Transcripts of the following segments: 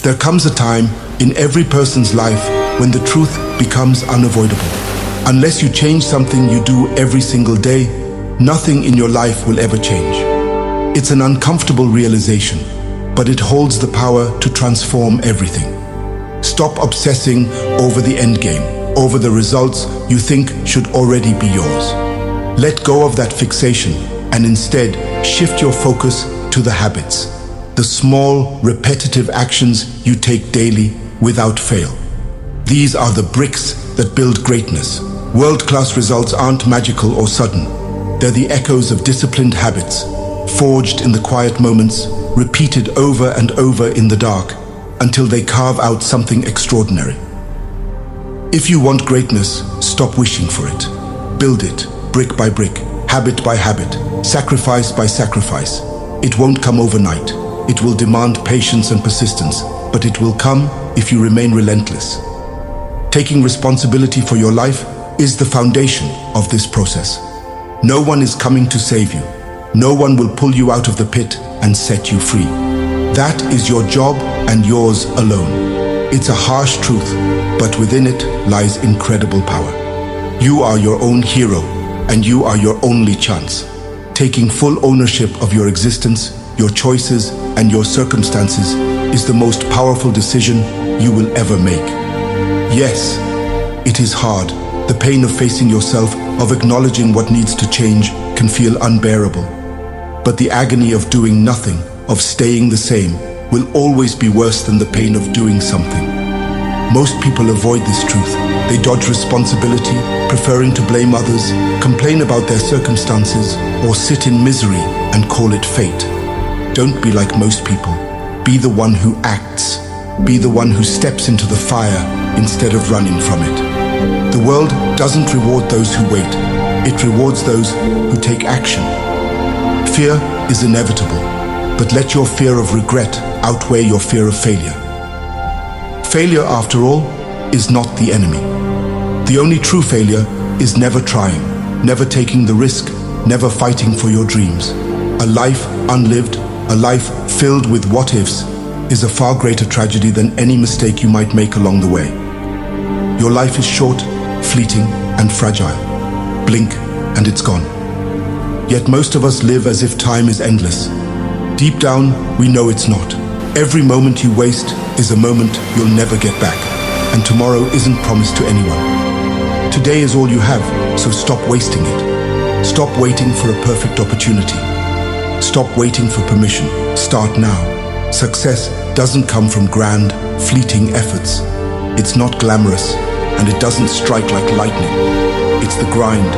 There comes a time in every person's life when the truth becomes unavoidable. Unless you change something you do every single day, nothing in your life will ever change. It's an uncomfortable realization, but it holds the power to transform everything. Stop obsessing over the end game, over the results you think should already be yours. Let go of that fixation and instead shift your focus to the habits, the small, repetitive actions you take daily without fail. These are the bricks that build greatness. World-class results aren't magical or sudden. They're the echoes of disciplined habits, forged in the quiet moments, repeated over and over in the dark, until they carve out something extraordinary. If you want greatness, stop wishing for it. Build it, brick by brick, habit by habit, sacrifice by sacrifice. It won't come overnight. It will demand patience and persistence, but it will come if you remain relentless. Taking responsibility for your life is the foundation of this process. No one is coming to save you. No one will pull you out of the pit and set you free. That is your job and yours alone. It's a harsh truth, but within it lies incredible power. You are your own hero, and you are your only chance. Taking full ownership of your existence, your choices, and your circumstances is the most powerful decision you will ever make. Yes, it is hard. The pain of facing yourself, of acknowledging what needs to change, can feel unbearable. But the agony of doing nothing, of staying the same, will always be worse than the pain of doing something. Most people avoid this truth. They dodge responsibility, preferring to blame others, complain about their circumstances, or sit in misery and call it fate. Don't be like most people. Be the one who acts. Be the one who steps into the fire instead of running from it. The world doesn't reward those who wait. It rewards those who take action. Fear is inevitable, but let your fear of regret outweigh your fear of failure. Failure, after all, is not the enemy. The only true failure is never trying, never taking the risk, never fighting for your dreams. A life unlived, a life filled with what-ifs, is a far greater tragedy than any mistake you might make along the way. Your life is short, fleeting, and fragile. Blink, and it's gone. Yet most of us live as if time is endless. Deep down, we know it's not. Every moment you waste is a moment you'll never get back, and tomorrow isn't promised to anyone. Today is all you have, so stop wasting it. Stop waiting for a perfect opportunity. Stop waiting for permission. Start now. Success doesn't come from grand, fleeting efforts. It's not glamorous, and it doesn't strike like lightning. It's the grind,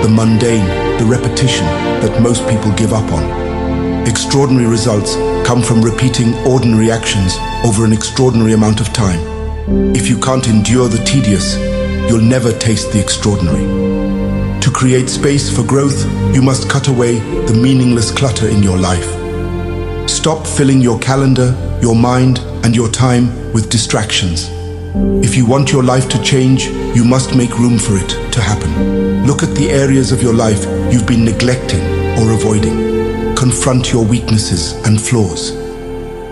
the mundane, the repetition that most people give up on. Extraordinary results come from repeating ordinary actions over an extraordinary amount of time. If you can't endure the tedious, you'll never taste the extraordinary. To create space for growth, you must cut away the meaningless clutter in your life. Stop filling your calendar, your mind, and your time with distractions. If you want your life to change, you must make room for it to happen. Look at the areas of your life you've been neglecting or avoiding. Confront your weaknesses and flaws.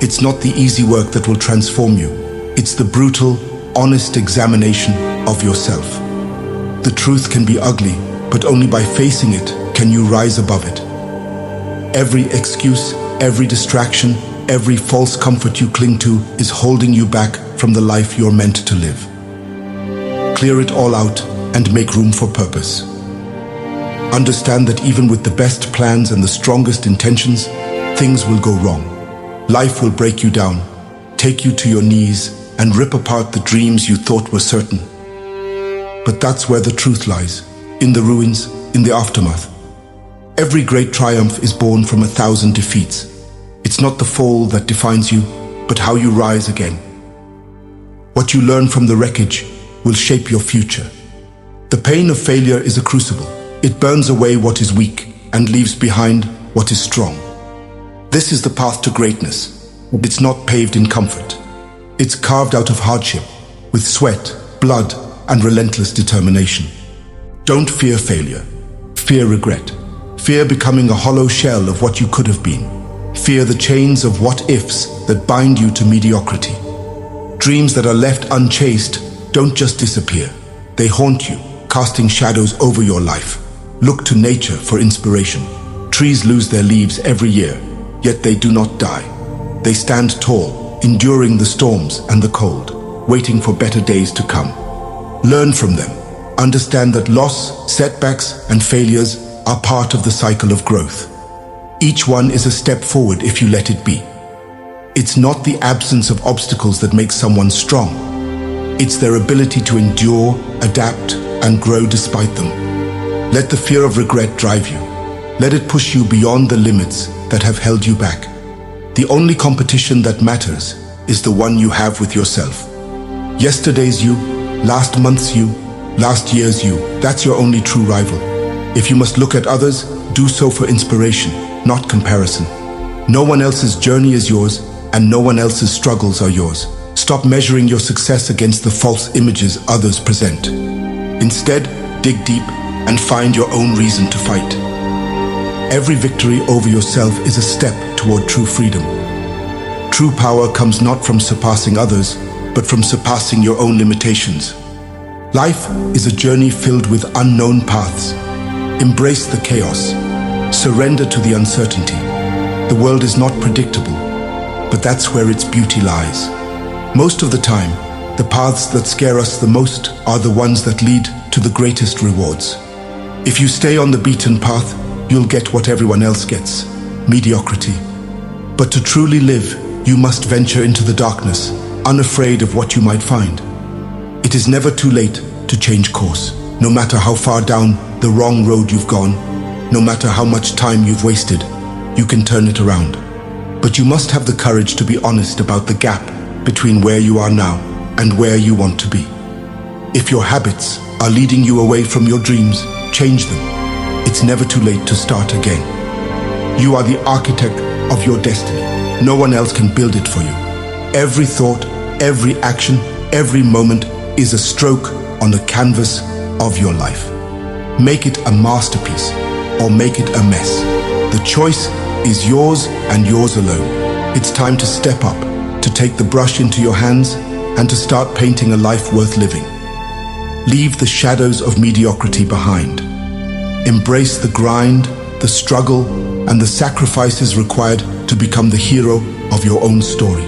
It's not the easy work that will transform you. It's the brutal, honest examination of yourself. The truth can be ugly, but only by facing it can you rise above it. Every excuse, every distraction, every false comfort you cling to is holding you back from the life you're meant to live. Clear it all out and make room for purpose. Understand that even with the best plans and the strongest intentions, things will go wrong. Life will break you down, take you to your knees, and rip apart the dreams you thought were certain. But that's where the truth lies, in the ruins, in the aftermath. Every great triumph is born from 1,000 defeats. It's not the fall that defines you, but how you rise again. What you learn from the wreckage will shape your future. The pain of failure is a crucible. It burns away what is weak and leaves behind what is strong. This is the path to greatness. It's not paved in comfort. It's carved out of hardship, with sweat, blood, and relentless determination. Don't fear failure. Fear regret. Fear becoming a hollow shell of what you could have been. Fear the chains of what-ifs that bind you to mediocrity. Dreams that are left unchased don't just disappear. They haunt you, casting shadows over your life. Look to nature for inspiration. Trees lose their leaves every year, yet they do not die. They stand tall, enduring the storms and the cold, waiting for better days to come. Learn from them. Understand that loss, setbacks, and failures are part of the cycle of growth. Each one is a step forward if you let it be. It's not the absence of obstacles that makes someone strong. It's their ability to endure, adapt, and grow despite them. Let the fear of regret drive you. Let it push you beyond the limits that have held you back. The only competition that matters is the one you have with yourself. Yesterday's you, last month's you, last year's you, that's your only true rival. If you must look at others, do so for inspiration, not comparison. No one else's journey is yours, and no one else's struggles are yours. Stop measuring your success against the false images others present. Instead, dig deep and find your own reason to fight. Every victory over yourself is a step toward true freedom. True power comes not from surpassing others, but from surpassing your own limitations. Life is a journey filled with unknown paths. Embrace the chaos. Surrender to the uncertainty. The world is not predictable, but that's where its beauty lies. Most of the time, the paths that scare us the most are the ones that lead to the greatest rewards. If you stay on the beaten path, you'll get what everyone else gets: mediocrity. But to truly live, you must venture into the darkness, unafraid of what you might find. It is never too late to change course. No matter how far down the wrong road you've gone, no matter how much time you've wasted, you can turn it around. But you must have the courage to be honest about the gap between where you are now and where you want to be. If your habits are leading you away from your dreams, change them. It's never too late to start again. You are the architect of your destiny. No one else can build it for you. Every thought, every action, every moment is a stroke on the canvas of your life. Make it a masterpiece or make it a mess. The choice is yours and yours alone. It's time to step up, to take the brush into your hands, and to start painting a life worth living. Leave the shadows of mediocrity behind. Embrace the grind, the struggle, and the sacrifices required to become the hero of your own story.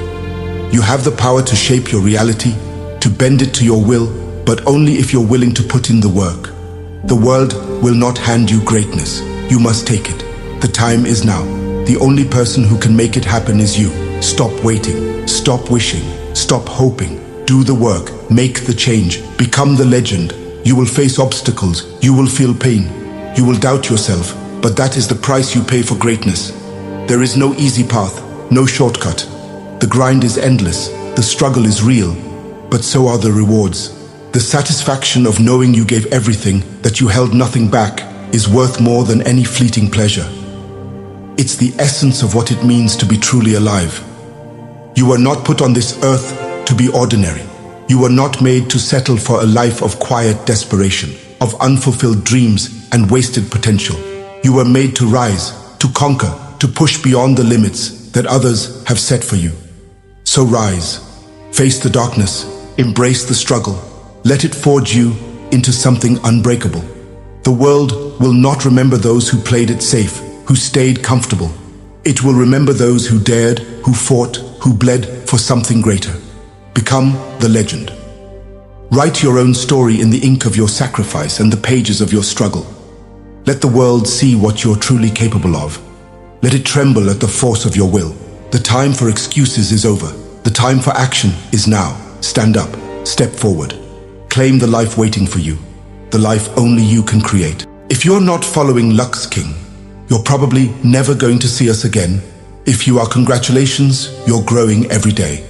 You have the power to shape your reality, to bend it to your will, but only if you're willing to put in the work. The world will not hand you greatness. You must take it. The time is now. The only person who can make it happen is you. Stop waiting. Stop wishing. Stop hoping. Do the work. Make the change. Become the legend. You will face obstacles. You will feel pain. You will doubt yourself. But that is the price you pay for greatness. There is no easy path, no shortcut. The grind is endless. The struggle is real. But so are the rewards. The satisfaction of knowing you gave everything, that you held nothing back, is worth more than any fleeting pleasure. It's the essence of what it means to be truly alive. You were not put on this earth to be ordinary. You were not made to settle for a life of quiet desperation, of unfulfilled dreams and wasted potential. You were made to rise, to conquer, to push beyond the limits that others have set for you. So rise, face the darkness, embrace the struggle. Let it forge you into something unbreakable. The world will not remember those who played it safe, who stayed comfortable. It will remember those who dared, who fought, who bled for something greater. Become the legend. Write your own story in the ink of your sacrifice and the pages of your struggle. Let the world see what you're truly capable of. Let it tremble at the force of your will. The time for excuses is over. The time for action is now. Stand up, step forward. Claim the life waiting for you, the life only you can create. If you're not following Lux King, you're probably never going to see us again. If you are, congratulations, you're growing every day.